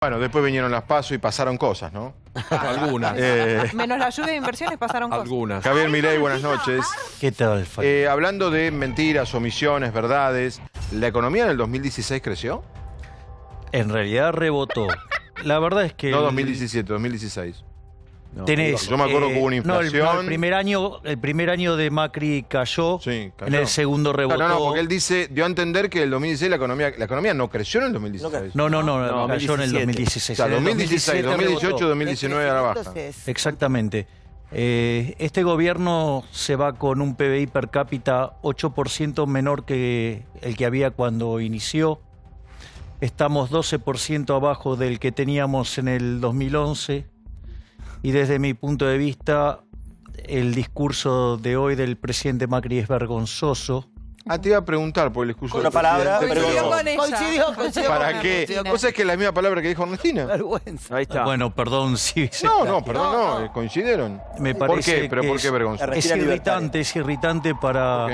Bueno, después vinieron las PASO y pasaron cosas, ¿no? Algunas. Menos la lluvia de inversiones pasaron cosas. Algunas. Javier Milei, buenas noches. ¿Qué tal, Fabi? Hablando de mentiras, omisiones, verdades, ¿la economía en el 2016 creció? En realidad rebotó. La verdad es que... No 2017, 2016. No. Tenés, Yo me acuerdo que hubo una inflación. el primer año de Macri cayó, Sí, cayó. en el segundo rebotó. Claro, no, porque él dio a entender que el 2016 la economía no creció en el 2016. No, No, cayó en el 2016. O sea, En el 2016, 2018, rebotó. 2019 era baja. Exactamente. Este gobierno se va con un PBI per cápita 8% menor que el que había cuando inició. Estamos 12% abajo del que teníamos en el 2011. Y desde mi punto de vista, el discurso de hoy del presidente Macri es vergonzoso. Ah, te iba a preguntar por el discurso del Otra palabra, presidente, Coincidió pero con ella. Coincidió ¿para con qué? Ernestina. ¿Vos sabés que es la misma palabra que dijo Ernestina? Vergüenza. Ahí está. Bueno, perdón si... No, perdón, no, coincidieron. Me ¿Por parece qué? ¿Pero que por qué vergonzoso? Es irritante para Ok.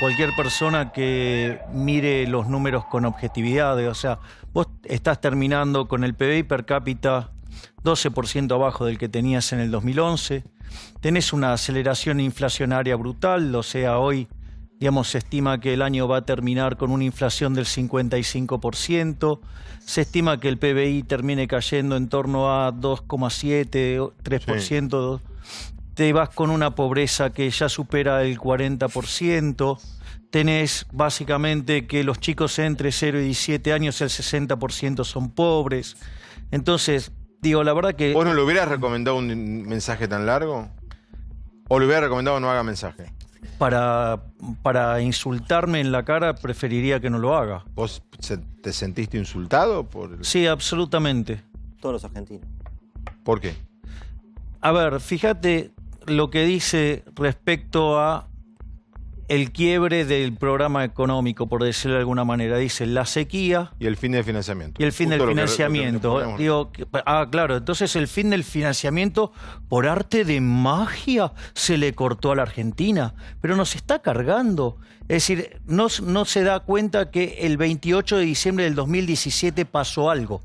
cualquier persona que mire los números con objetividad. O sea, vos estás terminando con el PBI per cápita 12% abajo del que tenías en el 2011. Tenés una aceleración inflacionaria brutal, o sea, hoy, digamos, se estima que el año va a terminar con una inflación del 55%. Se estima que el PBI termine cayendo en torno a 2,7, 3%. Te vas con una pobreza que ya supera el 40%. Tenés básicamente que los chicos entre 0 y 17 años, el 60% son pobres. Entonces, digo, la verdad que... ¿Vos no le hubieras recomendado un mensaje tan largo? ¿O le hubieras recomendado no haga mensaje? Para insultarme en la cara preferiría que no lo haga. ¿Vos te sentiste insultado? Sí, absolutamente. Todos los argentinos. ¿Por qué? A ver, fíjate lo que dice respecto a el quiebre del programa económico, por decirlo de alguna manera. Dice la sequía Y el fin del financiamiento. y el fin del Justo lo que financiamiento. ponemos. Digo, claro, entonces el fin del financiamiento por arte de magia se le cortó a la Argentina, pero nos está cargando. Es decir, no se da cuenta que el 28 de diciembre del 2017 pasó algo.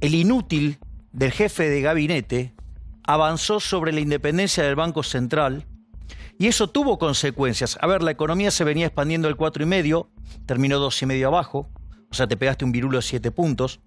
El inútil del jefe de gabinete avanzó sobre la independencia del Banco Central y eso tuvo consecuencias. A ver, la economía se venía expandiendo el 4,5, terminó 2,5 abajo, o sea, te pegaste un virulo de 7 puntos.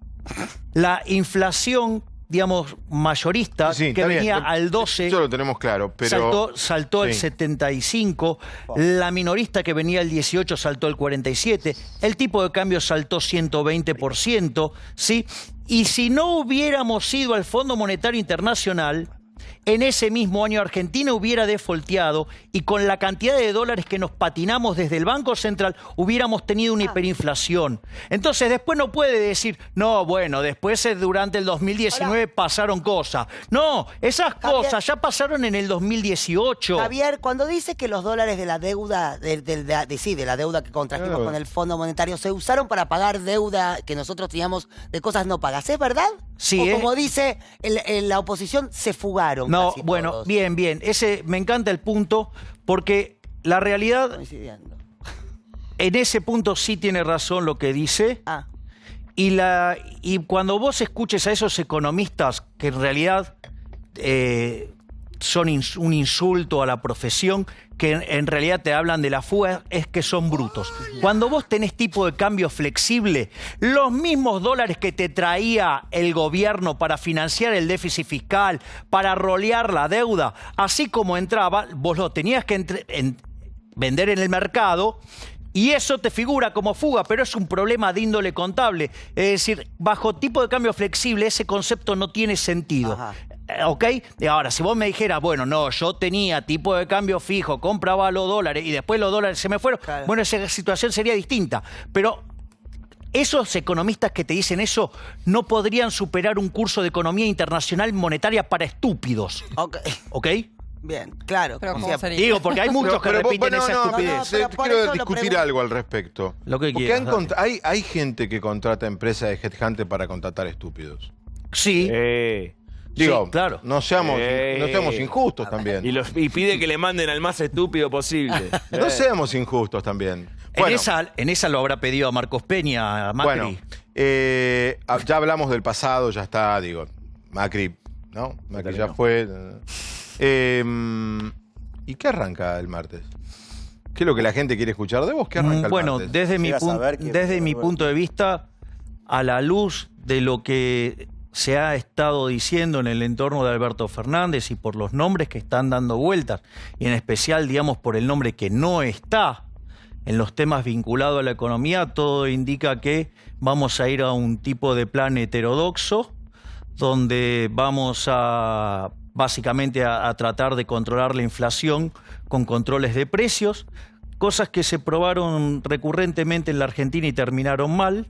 La inflación, digamos, mayorista, Sí, que está venía bien. al 12, Eso lo tenemos claro, pero... saltó al Sí. 75, la minorista que venía al 18 saltó al 47, el tipo de cambio saltó 120%, ¿sí? Y si no hubiéramos ido al Fondo Monetario Internacional, en ese mismo año Argentina hubiera defaulteado y con la cantidad de dólares que nos patinamos desde el Banco Central hubiéramos tenido una hiperinflación. Entonces después no puede decir, no, bueno, después durante el 2019 pasaron cosas. No, esas cosas ya pasaron en el 2018. Javier, cuando dice que los dólares de la deuda, de la deuda que contrajimos Claro. con el Fondo Monetario se usaron para pagar deuda que nosotros teníamos de cosas no pagas, ¿es verdad? Sí, o como dice la oposición, se fugaron. No, casi bueno, todos. bien. Me encanta el punto porque la realidad, Coincidiendo. en ese punto sí tiene razón lo que dice. Ah, Y cuando vos escuches a esos economistas que en realidad son un insulto a la profesión, que en realidad te hablan de la fuga, es que son brutos. Cuando vos tenés tipo de cambio flexible, los mismos dólares que te traía el gobierno para financiar el déficit fiscal, para rolear la deuda, así como entraba, vos lo tenías que vender en el mercado. Y eso te figura como fuga, pero es un problema de índole contable. Es decir, bajo tipo de cambio flexible ese concepto no tiene sentido. Ajá. ¿Ok? Y ahora, si vos me dijeras, bueno, no, yo tenía tipo de cambio fijo, compraba los dólares y después los dólares se me fueron, Claro. bueno, esa situación sería distinta. Pero esos economistas que te dicen eso no podrían superar un curso de economía internacional monetaria para estúpidos. ok. ¿Ok? Bien, claro. Pero como ¿cómo siempre. sería? Digo, porque hay muchos que repiten esa estupidez. no, pero por quiero eso lo discutir pregunto. algo al respecto. Lo que Porque quieras, dale. hay gente que contrata empresas de headhunter para contratar estúpidos. Sí. Digo, Sí, claro. no seamos injustos también. Y pide que le manden al más estúpido posible. No seamos injustos también. Bueno, En esa lo habrá pedido a Marcos Peña, a Macri. bueno, Ya hablamos del pasado, ya está, digo, Macri, ¿no? Macri ya fue. ¿Y qué arranca el martes? ¿Qué es lo que la gente quiere escuchar de vos? ¿Qué arranca el Bueno, martes? desde mi bueno. punto de vista, a la luz de lo que se ha estado diciendo en el entorno de Alberto Fernández y por los nombres que están dando vueltas, y en especial, digamos, por el nombre que no está en los temas vinculados a la economía, todo indica que vamos a ir a un tipo de plan heterodoxo, donde vamos a básicamente a tratar de controlar la inflación con controles de precios, cosas que se probaron recurrentemente en la Argentina y terminaron mal.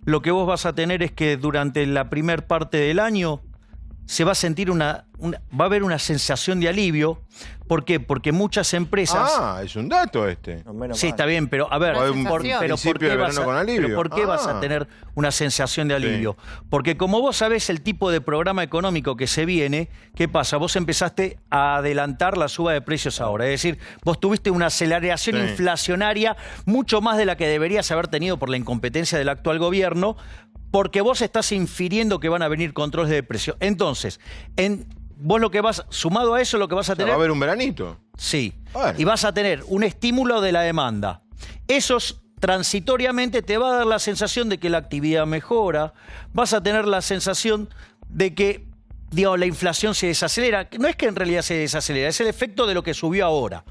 Lo que vos vas a tener es que durante la primer parte del año se va a sentir va a haber una sensación de alivio. ¿Por qué? Porque muchas empresas... Es un dato este. No, menos Sí, mal. está bien, pero a ver, Una sensación. ¿por Principio qué de vas verano con alivio. pero ¿por qué vas a tener una sensación de alivio? Porque como vos sabés el tipo de programa económico que se viene, ¿qué pasa? Vos empezaste a adelantar la suba de precios ahora. Es decir, vos tuviste una aceleración inflacionaria mucho más de la que deberías haber tenido por la incompetencia del actual gobierno, porque vos estás infiriendo que van a venir controles de precios. Entonces, vos lo que vas, sumado a eso, lo que vas a tener... ¿Va a haber un veranito? Sí. Bueno. Y vas a tener un estímulo de la demanda. Eso transitoriamente te va a dar la sensación de que la actividad mejora, vas a tener la sensación de que, digamos, la inflación se desacelera. No es que en realidad se desacelera, es el efecto de lo que subió ahora.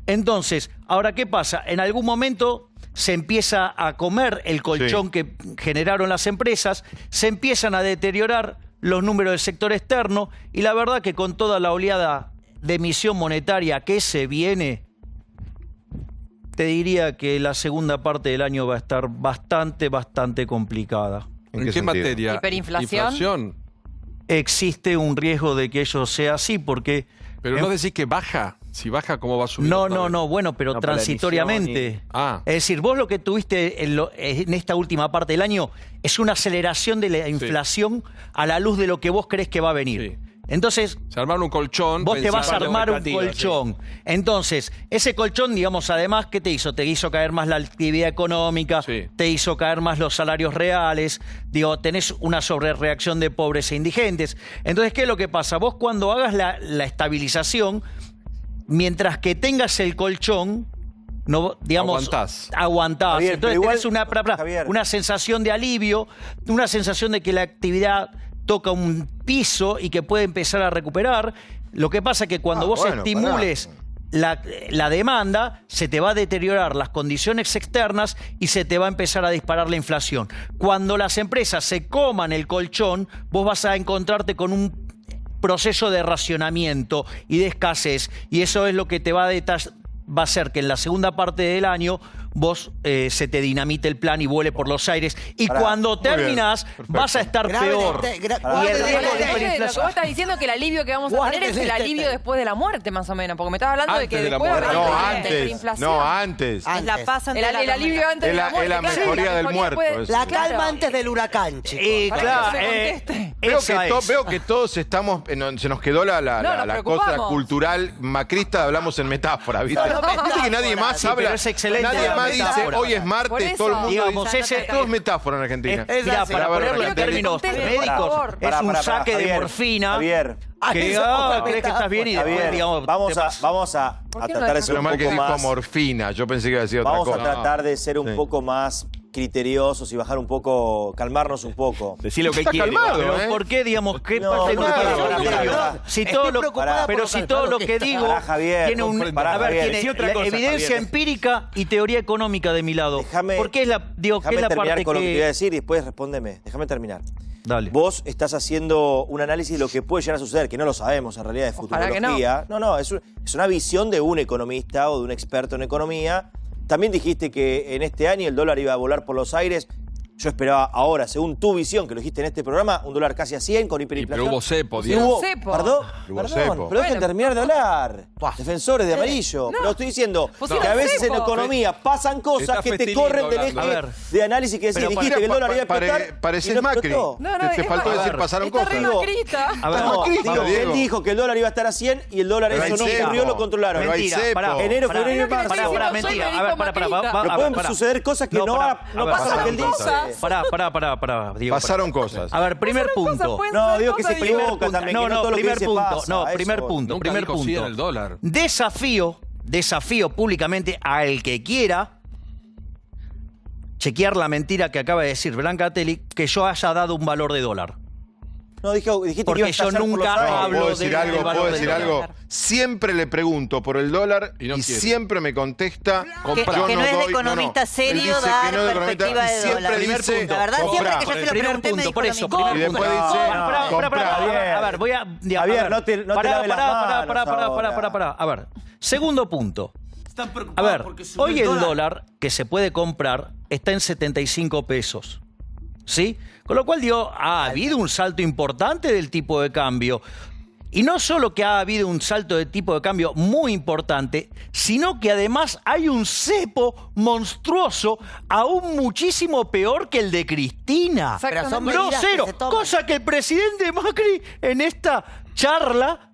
Entonces, ¿ahora qué pasa? En algún momento se empieza a comer el colchón que generaron las empresas, se empiezan a deteriorar los números del sector externo y la verdad que con toda la oleada de emisión monetaria que se viene, te diría que la segunda parte del año va a estar bastante complicada. ¿En qué qué sentido? materia? ¿Hiperinflación? ¿Inflación? Existe un riesgo de que ello sea así porque... Pero no decís que baja. Si baja, ¿cómo va a subir? otra vez? Bueno, pero No, por la transitoriamente. emisión Ah. Es decir, vos lo que tuviste en esta última parte del año es una aceleración de la inflación a la luz de lo que vos crees que va a venir. Sí. Entonces, Se armaron un colchón. vos te vas a pensando armar un expectativas, colchón. Entonces, ese colchón, digamos, además, ¿qué te hizo? Te hizo caer más la actividad económica, Sí. te hizo caer más los salarios reales, digo, tenés una sobrereacción de pobres e indigentes. Entonces, ¿qué es lo que pasa? Vos cuando hagas la estabilización, mientras que tengas el colchón, no, digamos, aguantás. Javier, Entonces pero tenés igual, Javier. una sensación de alivio, una sensación de que la actividad toca un piso y que puede empezar a recuperar. Lo que pasa es que cuando vos estimules la demanda, se te va a deteriorar las condiciones externas y se te va a empezar a disparar la inflación. Cuando las empresas se coman el colchón, vos vas a encontrarte con un proceso de racionamiento y de escasez, y eso es lo que te va a hacer que en la segunda parte del año vos se te dinamite el plan y vuele por los aires, y cuando terminás vas a estar peor. Y el riesgo de Lo que hiperinflación... vos estás diciendo que el alivio que vamos a tener es el alivio después de la muerte, más o menos. Porque me estás hablando de que Antes de la después muerte. habrá No, una antes. hiperinflación. No, antes. Ah, Es la paz ante El alivio antes de la muerte. Es la claro, mejoría del mejoría muerto, después- eso. La Claro. calma antes del huracán, chicos. claro, Para que no se conteste. Veo que todos estamos, se nos quedó la nos cosa preocupamos. cultural macrista, hablamos en metáfora, ¿viste? No, Viste que nadie más Sí, habla, pero es excelente nadie la más dice, metáfora. hoy es Por martes, eso. todo el mundo Digamos, dice, ese- todo es metáfora en Argentina. Mira, para la verdad, ponerlo en la términos conteste, médicos, por favor. es un saque de Javier, morfina Javier, que eso es otra crees que estás bien y después, Javier, digamos... vamos a ¿Por qué no tratar de ser Pero un mal que poco dijo más... morfina, yo pensé que iba a decir otra Vamos a cosa. tratar de ser un Sí. poco más criteriosos y bajar un poco, calmarnos un poco. Decí lo que Está quiere. calmado, Pero ¿eh? ¿por qué, digamos, qué No, parte no, de pará. si todo lo, preocupada pero por si lo todo calmado lo que que está. digo Pará, Javier, tiene pará, Javier. tiene Decí otra la cosa, evidencia Javier. empírica y teoría económica de mi lado. Déjame- ¿Por qué es la, digo, qué Déjame es la terminar parte con lo que te voy a que... decir y después respóndeme. Déjame terminar. Dale. Vos estás haciendo un análisis de lo que puede llegar a suceder, que no lo sabemos en realidad de Ojalá que no. futurología. No, es una visión de un economista o de un experto en economía. También dijiste que en este año el dólar iba a volar por los aires. Yo esperaba ahora, según tu visión, que lo dijiste en este programa, un dólar casi a 100 con hiperinflación. pero hubo cepo, Sí, Diego. hubo- Cepo. Perdón, Hubo perdón, cepo. pero dejen Bueno. terminar de hablar. Defensores de amarillo. Pero estoy diciendo Pusieron que a veces en cepo. economía pasan cosas Está que te Festinito corren del eje hablando. A ver. de análisis que decís. Pero Dijiste que el dólar iba a explotar. Pareces y no Macri. explotó. No, te es faltó más- decir pasaron Está re cosas. macrista. A ver, No, Macrista, digo, Diego. él dijo que el dólar iba a estar a 100 y el dólar Pero eso hay no cepo. ocurrió, lo controlaron. Pero hay Mentira, cepo. pará. Enero, Pará, febrero y pero marzo. que Pará, decir, mentira. soy A ver, médico pará, macrista. Pero pueden pará. suceder cosas que no, pará, no a ver, pasan lo que él pará. dice. Pará, Diego. Pasaron cosas. A ver, primer punto. No, digo que se equivoca también. que todo lo que primer dice punto. pasa, No, eso primer voy. punto. Nunca Primer dijo sí en punto. el dólar. Desafío públicamente al que quiera chequear la mentira que acaba de decir Brancatelli, que yo haya dado un valor de dólar. No, dijiste que Porque iba a yo estallar por nunca los aires. hablo ¿Puedo decir del algo? valor ¿Puedo del decir dólar. algo? Siempre le pregunto por el dólar Y y, no quiere. siempre me contesta. Comprar. Que no es de doy- economista Él serio dice dar que no es de economista perspectiva y de siempre dólar. dice, Primer punto. La verdad, siempre comprá. que yo se lo Primer pregunté, me punto, dijo por lo eso. mismo. Y después dice, A ver, voy a... Javier, a ver, no te laves las manos pará. A ver, segundo punto. Están A preocupados ver, porque subió hoy el dólar que se puede comprar está en 75 pesos. ¿Sí? Con lo cual, digo, ha habido un salto importante del tipo de cambio. Y no solo que ha habido un salto de tipo de cambio muy importante, sino que además hay un cepo monstruoso aún muchísimo peor que el de Cristina. Pero son medidas que Grosero, se toman. cosa que el presidente Macri en esta charla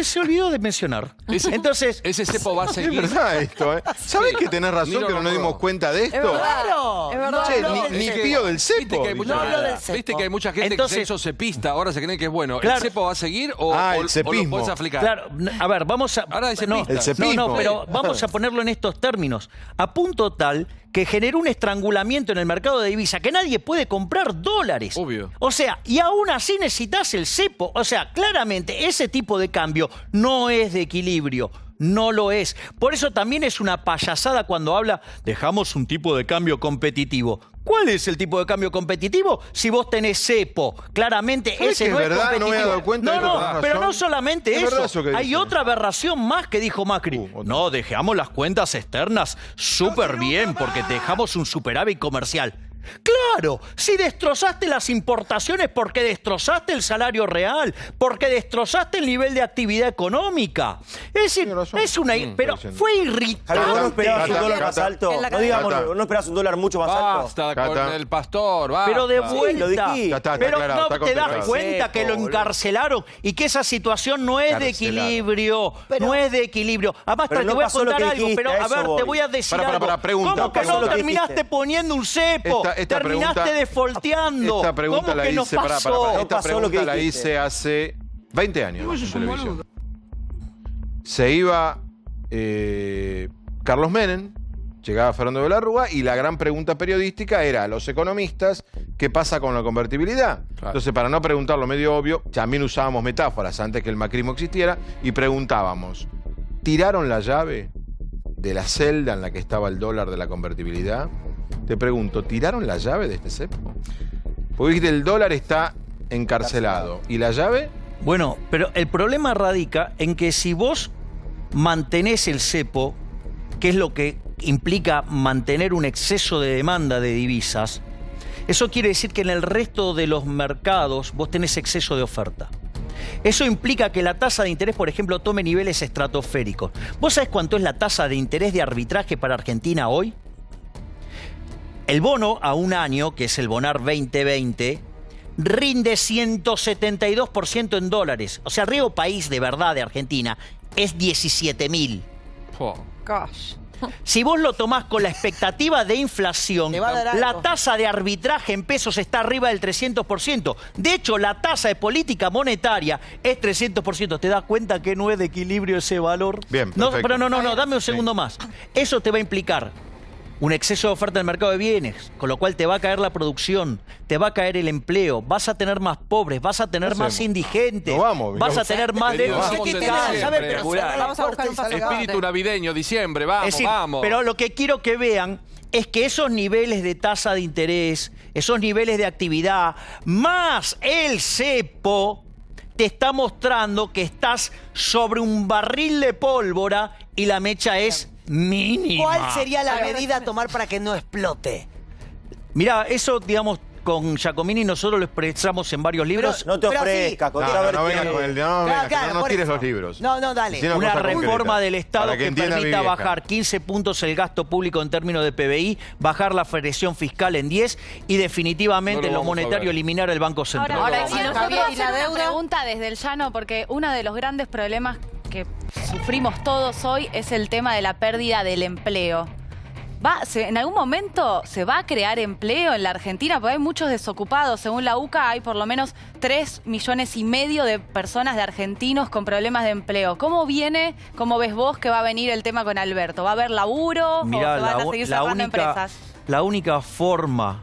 se olvidó de mencionar. Entonces, Ese cepo va a Es seguir. verdad esto, ¿eh? ¿Sabés que tenés razón Miro que no los nos dimos huevos. cuenta de Es esto? verdad. Claro. Es verdad. Che, No hablo ni del pío del Viste cepo. que hay mucha, No hablo del cepo. viste que hay mucha gente Entonces- que se hizo cepista, ahora se creen que es bueno. Claro. ¿El cepo va a seguir o, Ah, el o lo cepismo. puedes aplicar? claro, a ver, vamos a... Ahora dice no, pistas. El cepismo. no, pero vamos a ponerlo en estos términos. A punto tal que generó un estrangulamiento en el mercado de divisa que nadie puede comprar dólares. Obvio. O sea, y aún así necesitas el cepo. O sea, claramente ese tipo de cambio no es de equilibrio. No lo es. Por eso también es una payasada cuando habla, dejamos un tipo de cambio competitivo. ¿Cuál es el tipo de cambio competitivo? Si vos tenés cepo, claramente ¿Sabés ese que no es es verdad? No me competitivo. había dado cuenta de No, que tenés pero razón. no solamente Es verdad eso. eso que Hay dice. otra aberración más que dijo Macri. Otra. No, dejamos las cuentas externas súper bien porque dejamos un superávit comercial. Claro, si destrozaste las importaciones porque destrozaste el salario real, porque destrozaste el nivel de actividad económica. Es decir, Tiene razón. es una... Pero está diciendo. fue Javier, irritante. ¿vos no esperabas un Cata, dólar más Cata. alto? En la No digamos, Cata. ¿no esperabas un dólar mucho más alto? Basta Cata. con el pastor, basta. Pero de lo vuelta. dijiste. Ya está Pero aclarado, no está te das contestado. cuenta que lo encarcelaron y que esa situación no es de Encarcelaron. equilibrio. No es de equilibrio. Además, Pero te no voy a pasó lo contar que algo, dijiste, pero a a eso ver, te voy. voy a decir Para, algo. pregunta. ¿Cómo que pasó no lo que terminaste dijiste? poniendo un cepo? Esta Terminaste pregunta- defolteando. Esta pregunta ¿Cómo la que no hice, pasó? No esta pasó lo que pregunta la dijiste. hice hace 20 años en televisión. Se iba Carlos Menem, llegaba Fernando de la Rúa y la gran pregunta periodística era a los economistas, ¿qué pasa con la convertibilidad? Claro. Entonces, para no preguntarlo medio obvio, también usábamos metáforas antes que el macrismo existiera y preguntábamos, ¿tiraron la llave de la celda en la que estaba el dólar de la convertibilidad? Te pregunto, ¿tiraron la llave de este cepo? Porque dijiste, el dólar está encarcelado. ¿Y la llave? Bueno, pero el problema radica en que si vos mantenés el cepo, que es lo que implica mantener un exceso de demanda de divisas, eso quiere decir que en el resto de los mercados vos tenés exceso de oferta. Eso implica que la tasa de interés, por ejemplo, tome niveles estratosféricos. ¿Vos sabés cuánto es la tasa de interés de arbitraje para Argentina hoy? El bono a un año, que es el Bonar 2020, rinde 172% en dólares. O sea, el riesgo país de verdad de Argentina es 17.000. Po. Gosh. Si vos lo tomás con la expectativa de inflación, Te va a dar la algo. tasa de arbitraje en pesos está arriba del 300%. De hecho, la tasa de política monetaria es 300%. ¿Te das cuenta que no es de equilibrio ese valor? Bien, No, perfecto. pero no, dame un segundo más. Eso te va a implicar un exceso de oferta en el mercado de bienes, con lo cual te va a caer la producción, te va a caer el empleo, vas a tener más pobres, vas a tener más hacemos? indigentes, No vamos, vas a vamos. tener más Querido, déficit. vamos ¿Qué de tiene la llave? diciembre. Pero cerrar la Vamos a buscar un puerta y paso. Espíritu navideño, diciembre, vamos, Es decir, vamos. pero lo que quiero que vean es que esos niveles de tasa de interés, esos niveles de actividad, más el cepo, te está mostrando que estás sobre un barril de pólvora y la mecha es mínima. ¿Cuál sería la medida a tomar para que no explote? Mirá, eso, digamos, con Giacomini nosotros lo expresamos en varios libros. No te Pero ofrezcas, sí. contá a No, ver no qué- vengas con el... No, Claro, vengas, claro, no, no por tires eso. los libros. No, dale. Decime Una cosa concreta, reforma del Estado para que entienda mi permita vieja. bajar 15 puntos el gasto público en términos de PBI, bajar la presión fiscal en 10 y definitivamente No en lo lo vamos a monetario ver. eliminar el Banco Central. Ahora, y si nosotros Javier, y la hacemos deuda. una Pregunta desde el llano, porque uno de los grandes problemas que sufrimos todos hoy es el tema de la pérdida del empleo. ¿En algún momento se va a crear empleo en la Argentina? Porque hay muchos desocupados. Según la UCA, hay por lo menos 3,5 millones de personas, de argentinos con problemas de empleo. ¿Cómo ves vos que va a venir el tema con Alberto? ¿Va a haber laburo? Mirá, ¿O se van a seguir cerrando empresas? La única forma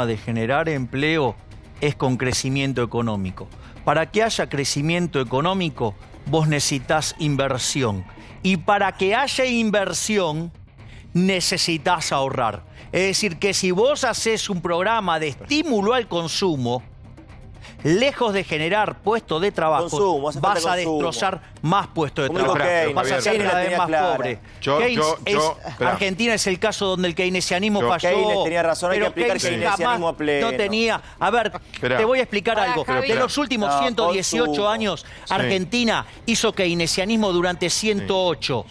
de generar empleo es con crecimiento económico. Para que haya crecimiento económico, vos necesitas inversión. Y para que haya inversión, necesitas ahorrar. Es decir, que si vos haces un programa de estímulo al consumo, lejos de generar puestos de trabajo, vas a destrozar más puestos de trabajo. Vas a ser cada vez más pobre. Argentina es el caso donde el keynesianismo falló. Keynes tenía razón, hay que aplicar keynesianismo a pleno. No tenía. A ver, te voy a explicar algo. De los últimos 118 años, Argentina hizo keynesianismo durante 108.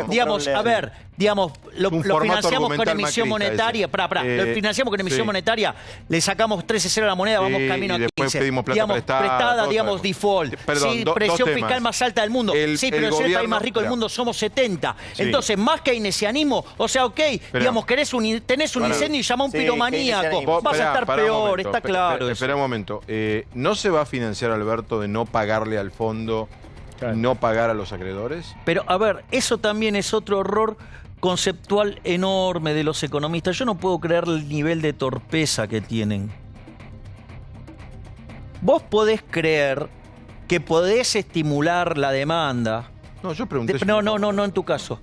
Digamos, a ver, lo financiamos con emisión monetaria. Lo financiamos con emisión monetaria. Le sacamos 13-0 a la moneda, vamos camino a 15. Pedimos plata prestada, default. Sí, presión fiscal más alta del mundo. Sí, pero soy el país más rico del mundo, somos 70. Sí. Entonces, más keynesianismo, o sea, digamos, tenés un incendio y llama a un piromaníaco. Vas a estar peor, está claro. Espera un momento. ¿No se va a financiar, Alberto, de no pagarle al fondo, no pagar a los acreedores? Pero, a ver, eso también es otro error conceptual enorme de los economistas. Yo no puedo creer el nivel de torpeza que tienen. Vos podés creer que podés estimular la demanda. No, yo pregunté. No en tu caso.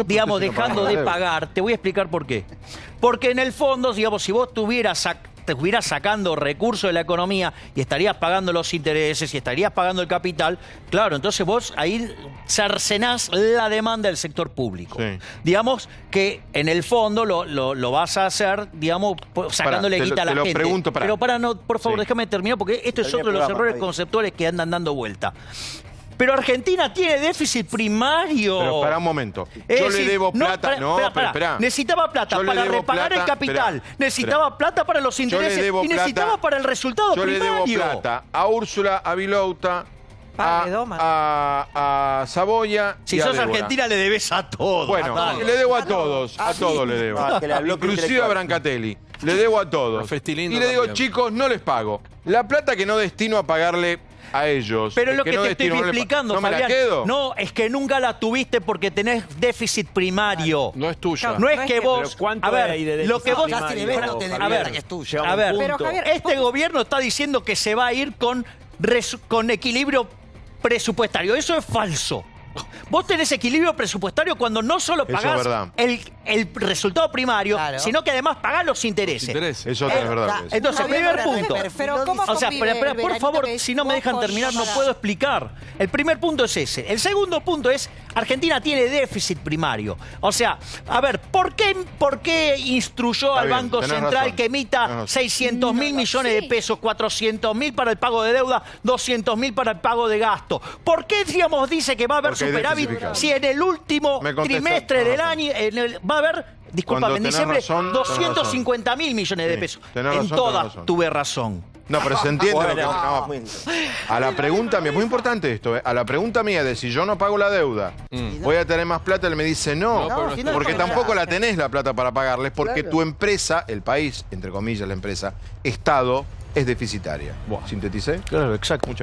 Digamos, dejando de pagar. Te voy a explicar por qué. Porque en el fondo, digamos, si vos te estuvieras sacando recursos de la economía y estarías pagando los intereses y estarías pagando el capital, claro, entonces vos ahí cercenás la demanda del sector público. Sí. Digamos que en el fondo lo vas a hacer, digamos, sacándole guita a la gente. Pero por favor, déjame terminar porque esto es otro de los errores conceptuales que andan dando vuelta. Pero Argentina tiene déficit primario. Pero para un momento. Yo le debo plata. Espera. Necesitaba plata para repagar el capital. Necesitaba plata para los intereses. Y necesitaba para el resultado primario. Yo le debo plata a Úrsula, a Vilouta, a Saboya. Si sos Argentina, le debes a todos. Bueno, le debo a todos. A todos le debo. Inclusive a Brancatelli. Le debo a todos. Y le digo, chicos, no les pago. La plata que no destino a pagarle a ellos. Pero lo que te estoy explicando, ¿no Fabián, me la quedo? No, es que nunca la tuviste porque tenés déficit primario. No es tuya. No es que vos... A ver, lo que vos... A ver, pero Javier, este gobierno está diciendo que se va a ir con equilibrio presupuestario. Eso es falso. Vos tenés equilibrio presupuestario cuando no solo pagás el resultado primario, sino que además pagás los intereses. Eso es verdad. Entonces, primer punto. Pero ¿cómo por favor, si no me dejan terminar, no puedo explicar. El primer punto es ese. El segundo punto es, Argentina tiene déficit primario. O sea, a ver, ¿por qué instruyó al Banco Central que emita 600.000 millones de pesos, 400.000 para el pago de deuda, 200.000 para el pago de gasto? ¿Por qué, digamos, dice que va a haber superávit si en el último trimestre del año va a haber, discúlpame, en diciembre, 250.000 millones de pesos? En todas tuve razón. No, pero se entiende lo que... A la pregunta mía, muy importante esto, a la pregunta mía de si yo no pago la deuda, ¿voy a tener más plata? Él me dice no, porque tampoco la tenés la plata para pagarles, porque tu empresa, el país, entre comillas la empresa, Estado, es deficitaria. ¿Sinteticé? Claro, exacto.